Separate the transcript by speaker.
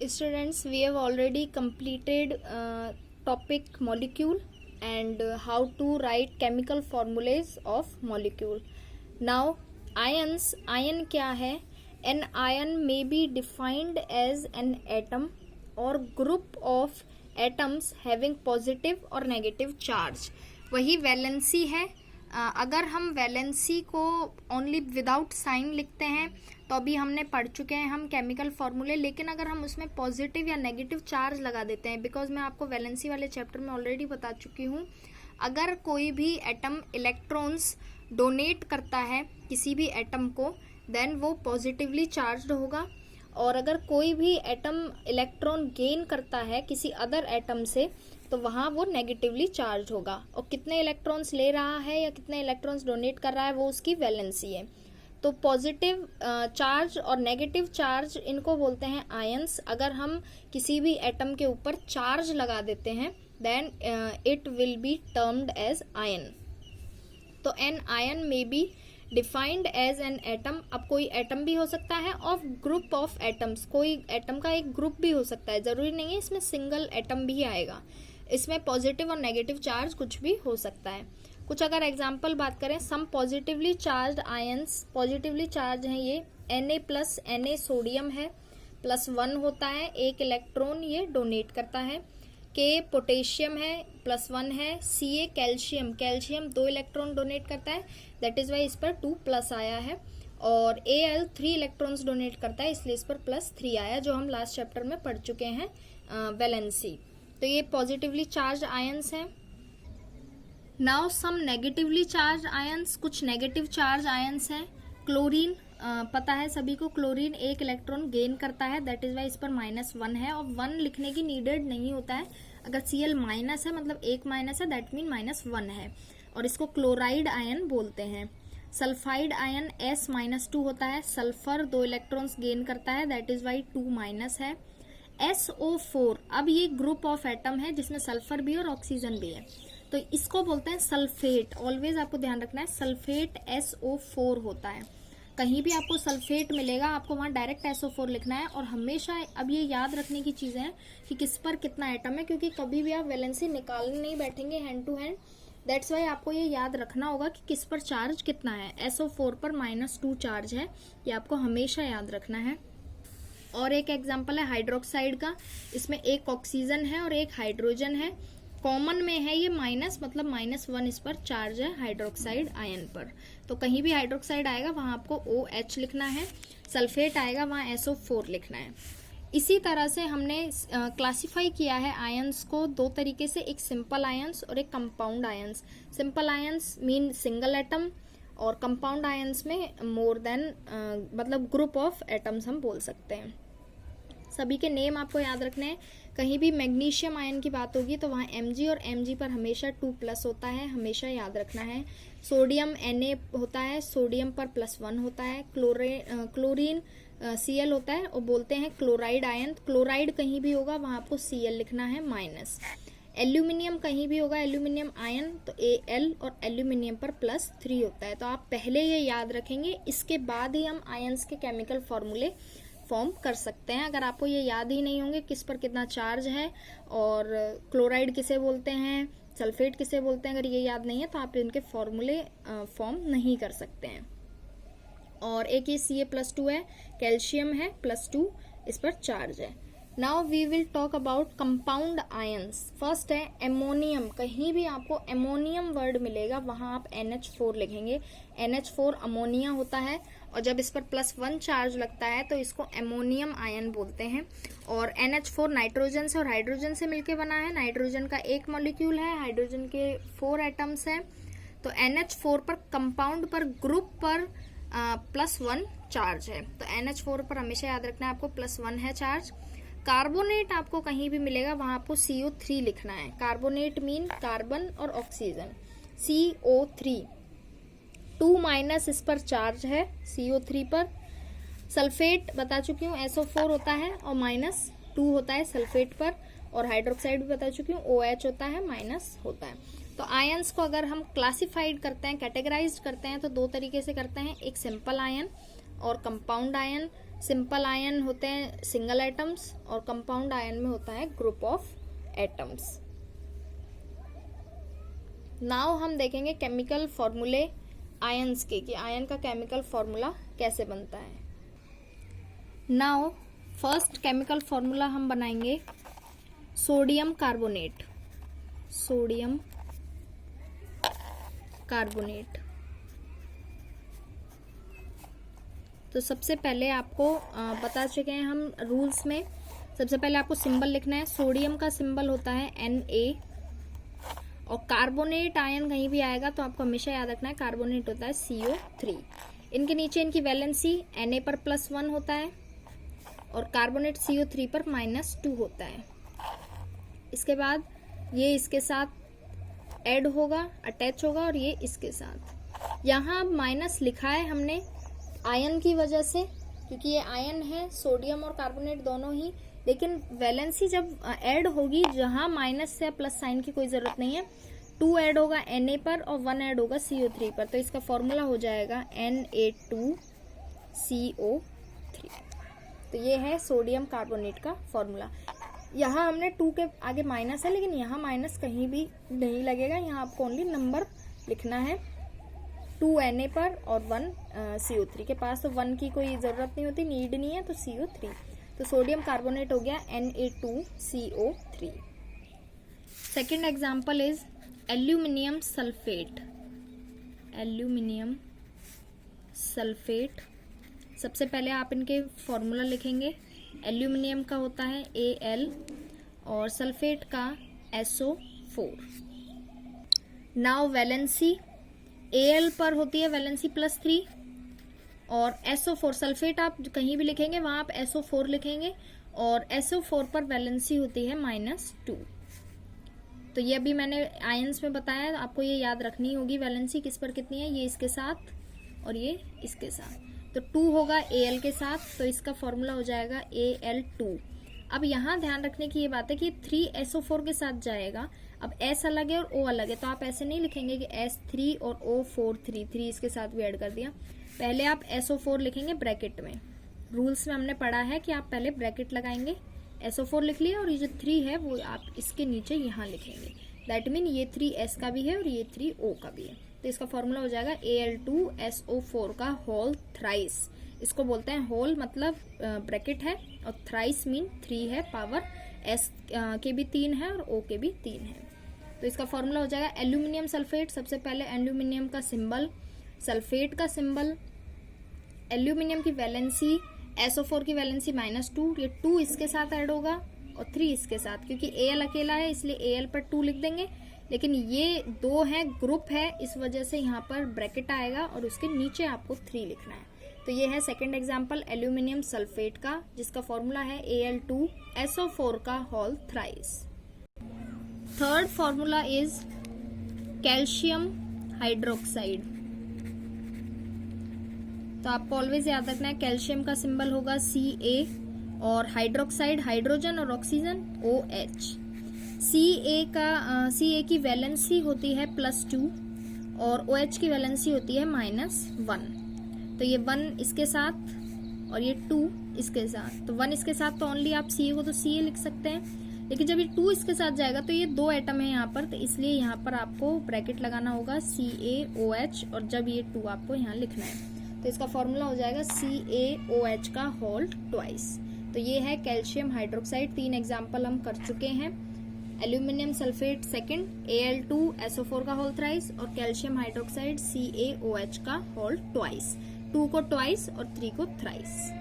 Speaker 1: Students, we have already completed topic molecule and how to write chemical formulas of molecule. Now ions, ion क्या है? An ion may be defined as an atom or group of atoms having positive और negative charge. वही valency है. अगर हम valency को only without sign लिखते हैं तो अभी हमने पढ़ चुके हैं हम केमिकल फॉर्मूले, लेकिन अगर हम उसमें पॉजिटिव या नेगेटिव चार्ज लगा देते हैं, बिकॉज मैं आपको वैलेंसी वाले चैप्टर में ऑलरेडी बता चुकी हूँ, अगर कोई भी एटम इलेक्ट्रॉन्स डोनेट करता है किसी भी एटम को, देन वो पॉजिटिवली चार्ज्ड होगा, और अगर कोई भी एटम इलेक्ट्रॉन गेन करता है किसी अदर एटम से तो वहाँ वो नेगेटिवली चार्ज होगा, और कितने इलेक्ट्रॉन्स ले रहा है या कितने इलेक्ट्रॉन्स डोनेट कर रहा है वो उसकी वैलेंसी है. तो पॉजिटिव चार्ज और नेगेटिव चार्ज इनको बोलते हैं आयंस. अगर हम किसी भी एटम के ऊपर चार्ज लगा देते हैं then it will be termed as ion. तो an ion may be defined as an atom. अब कोई एटम भी हो सकता है ऑफ ग्रुप ऑफ एटम्स, कोई एटम का एक ग्रुप भी हो सकता है, जरूरी नहीं है इसमें सिंगल एटम भी आएगा, इसमें पॉजिटिव और नेगेटिव चार्ज कुछ भी हो सकता है. कुछ अगर एग्जांपल बात करें, some positively charge ions, positively charge हैं ये, Na प्लस Na सोडियम है, +1 होता है, एक इलेक्ट्रॉन ये डोनेट करता है. K पोटेशियम है, +1 है. Ca calcium, calcium 2 electron donate करता है, दैट इज वाई इस पर 2+ आया है. और Al 3 इलेक्ट्रॉन्स डोनेट करता है, इसलिए इस पर +3 आया, जो हम लास्ट चैप्टर में पढ़ चुके हैं वैलेंसी. तो ये पॉजिटिवली चार्ज आयंस हैं. Now some negatively charge ions, कुछ नेगेटिव चार्ज आयंस हैं. क्लोरीन, पता है सभी को, क्लोरीन एक इलेक्ट्रॉन गेन करता है, दैट इज वाई इस पर -1 है, और 1 लिखने की नीडेड नहीं होता है. अगर Cl माइनस है मतलब एक माइनस है, दैट मीन -1 है, और इसको क्लोराइड आयन बोलते हैं. सल्फाइड आयन S-2 होता है, सल्फर 2 इलेक्ट्रॉन्स गेन करता है, दैट इज वाई 2- है. SO4, अब ये ग्रुप ऑफ एटम है जिसमें सल्फर भी और ऑक्सीजन भी है, तो इसको बोलते हैं सल्फेट. ऑलवेज आपको ध्यान रखना है, सल्फेट SO4 होता है. कहीं भी आपको सल्फेट मिलेगा आपको वहाँ डायरेक्ट SO4 लिखना है. और हमेशा अब ये याद रखने की चीज़ें हैं कि किस पर कितना एटम है, क्योंकि कभी भी आप वैलेंसी निकालने नहीं बैठेंगे hand to hand, that's why आपको ये याद रखना होगा कि किस पर चार्ज कितना है. SO4 पर -2 चार्ज है, ये आपको हमेशा याद रखना है. और एक एग्जाम्पल है हाइड्रोक्साइड का, इसमें एक ऑक्सीजन है और एक हाइड्रोजन है, कॉमन में है ये माइनस, मतलब -1 इस पर चार्ज है हाइड्रोक्साइड आयन पर. तो कहीं भी हाइड्रोक्साइड आएगा वहां आपको OH लिखना है, सल्फेट आएगा वहां SO4 लिखना है. इसी तरह से हमने क्लासिफाई किया है आयंस को 2 तरीके से, एक सिंपल आयंस और एक compound ions. Simple ions mean single atom, और कंपाउंड आयंस में मोर देन मतलब ग्रुप ऑफ एटम्स हम बोल सकते हैं. सभी के नेम आपको याद रखने हैं. कहीं भी मैग्नीशियम आयन की बात होगी तो वहाँ Mg और Mg पर हमेशा 2+ होता है, हमेशा याद रखना है. सोडियम Na होता है, सोडियम पर +1 होता है. क्लोरीन Cl होता है और बोलते हैं क्लोराइड आयन. क्लोराइड कहीं भी होगा वहाँ आपको Cl लिखना है -. एल्यूमिनियम कहीं भी होगा एल्यूमिनियम आयन तो Al, और एल्यूमिनियम पर +3 होता है. तो आप पहले ये याद रखेंगे, इसके बाद ही हम आयंस के केमिकल फॉर्मूले फॉर्म कर सकते हैं. अगर आपको ये याद ही नहीं होंगे किस पर कितना चार्ज है और क्लोराइड किसे बोलते हैं, सल्फेट किसे बोलते हैं, अगर ये याद नहीं है तो आप इनके फॉर्मूले फॉर्म नहीं कर सकते हैं. और एक ये Ca+2 है, कैल्शियम है +2, इस पर चार्ज है. Now we will talk about compound ions. First है एमोनियम. कहीं भी आपको एमोनियम वर्ड मिलेगा वहां आप NH4 लिखेंगे. NH4 अमोनिया होता है, और जब इस पर +1 चार्ज लगता है तो इसको एमोनियम आयन बोलते हैं. और NH4 नाइट्रोजन से और हाइड्रोजन से मिलके बना है. नाइट्रोजन का एक मॉलिक्यूल है, हाइड्रोजन के 4 एटम्स हैं. तो NH4 पर कंपाउंड पर ग्रुप पर +1 चार्ज है, तो NH4 पर हमेशा याद रखना है आपको +1 है चार्ज. कार्बोनेट आपको कहीं भी मिलेगा वहां आपको CO3 लिखना है. कार्बोनेट मीन कार्बन और ऑक्सीजन, CO3. 2- इस पर चार्ज है CO3 पर. सल्फेट बता चुकी हूँ SO4 होता है और -2 होता है सल्फेट पर. और हाइड्रोक्साइड भी बता चुकी हूँ OH होता है, माइनस होता है. तो आयंस को अगर हम क्लासिफाइड करते हैं, कैटेगराइज करते हैं तो 2 तरीके से करते हैं, एक सिंपल आयन और कंपाउंड आयन. सिंपल आयन होते हैं सिंगल एटम्स और कंपाउंड आयन में होता है ग्रुप ऑफ एटम्स। नाउ हम देखेंगे केमिकल फॉर्मूले आयंस के, कि आयन का केमिकल फॉर्मूला कैसे बनता है। नाउ फर्स्ट केमिकल फॉर्मूला हम बनाएंगे सोडियम कार्बोनेट। Sodium carbonate. तो सबसे पहले आपको बता चुके हैं हम रूल्स में, सबसे पहले आपको सिंबल लिखना है। सोडियम का सिंबल होता है Na और कार्बोनेट आयन कहीं भी आएगा तो आपको हमेशा याद रखना है कार्बोनेट होता है CO3। इनके नीचे इनकी वैलेंसी Na पर +1 होता है और कार्बोनेट CO3 पर -2 होता है। इसके बाद ये इसके साथ ऐड होगा, अटैच होगा और ये इसके साथ। यहाँ माइनस लिखा है हमने आयन की वजह से, क्योंकि ये आयन है सोडियम और कार्बोनेट दोनों ही, लेकिन वैलेंसी जब ऐड होगी जहां माइनस या प्लस साइन की कोई जरूरत नहीं है। 2 ऐड होगा Na पर और 1 ऐड होगा CO3 पर, तो इसका फॉर्मूला हो जाएगा Na2CO3। तो ये है सोडियम कार्बोनेट का फॉर्मूला। यहाँ हमने 2 के आगे माइनस है, लेकिन यहाँ माइनस कहीं भी नहीं लगेगा, यहाँ आपको ओनली नंबर लिखना है। 2 Na पर और 1 CO3 के पास तो 1 की कोई ज़रूरत नहीं होती, नीड नहीं है, तो CO3। तो सोडियम कार्बोनेट हो गया Na2CO3। Second example is aluminium sulphate. Aluminium sulphate. सबसे पहले आप इनके फॉर्मूला लिखेंगे। एल्यूमिनियम का होता है Al और सल्फेट का SO4। नाउ वैलेंसी Al पर होती है वैलेंसी +3 और SO4 सल्फेट आप कहीं भी लिखेंगे वहां आप SO4 लिखेंगे और SO4 पर वैलेंसी होती है -2। तो ये अभी मैंने आयंस में बताया, आपको ये याद रखनी होगी वैलेंसी किस पर कितनी है। ये इसके साथ और ये इसके साथ, तो 2 होगा Al के साथ, तो इसका फॉर्मूला हो जाएगा Al2। अब यहाँ ध्यान रखने की ये बात है कि 3 SO4 के साथ जाएगा। अब S अलग है और O अलग है, तो आप ऐसे नहीं लिखेंगे कि S3 और O4 3 इसके साथ भी ऐड कर दिया। पहले आप SO4 लिखेंगे ब्रैकेट में। रूल्स में हमने पढ़ा है कि आप पहले ब्रैकेट लगाएंगे, SO4 लिख लिया और ये जो 3 है वो आप इसके नीचे यहाँ लिखेंगे। दैट मीन ये 3S का भी है और ये 3O का भी है। तो इसका फॉर्मूला हो जाएगा Al2SO4 का होल थ्राइस। इसको बोलते हैं होल, मतलब ब्रैकेट है, और थ्राइस मीन 3 है, पावर S के भी 3 है और O के भी 3 है। तो इसका फॉर्मूला हो जाएगा एल्यूमिनियम सल्फेट। सबसे पहले एल्यूमिनियम का सिंबल, सल्फेट का सिंबल, एल्यूमिनियम की वैलेंसी, SO4 की वैलेंसी -2, ये 2 इसके साथ ऐड होगा और 3 इसके साथ, क्योंकि Al अकेला है इसलिए Al पर 2 लिख देंगे, लेकिन ये 2 है, ग्रुप है, इस वजह से यहाँ पर ब्रैकेट आएगा और उसके नीचे आपको 3 लिखना है। तो ये है सेकेंड एग्जाम्पल एल्यूमिनियम सल्फेट का, जिसका फॉर्मूला है Al2SO4 का whole thrice. Third formula is calcium hydroxide. तो आपको ऑलवेज याद रखना है कैल्शियम का सिंबल होगा Ca और हाइड्रोक्साइड हाइड्रोजन और ऑक्सीजन OH। Ca की वैलेंसी होती है +2 और OH की वैलेंसी होती है -1। तो ये 1 इसके साथ और ये 2 इसके साथ, तो 1 इसके साथ तो ओनली आप Ca को तो Ca लिख सकते हैं, लेकिन जब ये 2 इसके साथ जाएगा तो ये 2 एटम है यहाँ पर, तो इसलिए यहाँ पर आपको ब्रैकेट लगाना होगा CaOH और जब ये 2 आपको यहाँ लिखना है। तो इसका फॉर्मूला हो जाएगा CaOH का होल ट्वाइस। तो ये है कैल्शियम हाइड्रोक्साइड। 3 एग्जाम्पल हम कर चुके हैं। एल्यूमिनियम सल्फेट सेकंड, Al2SO4 का होल थ्राइस और कैल्शियम हाइड्रोक्साइड CaOH का होल ट्वाइस। 2 को ट्वाइस और 3 को थ्राइस।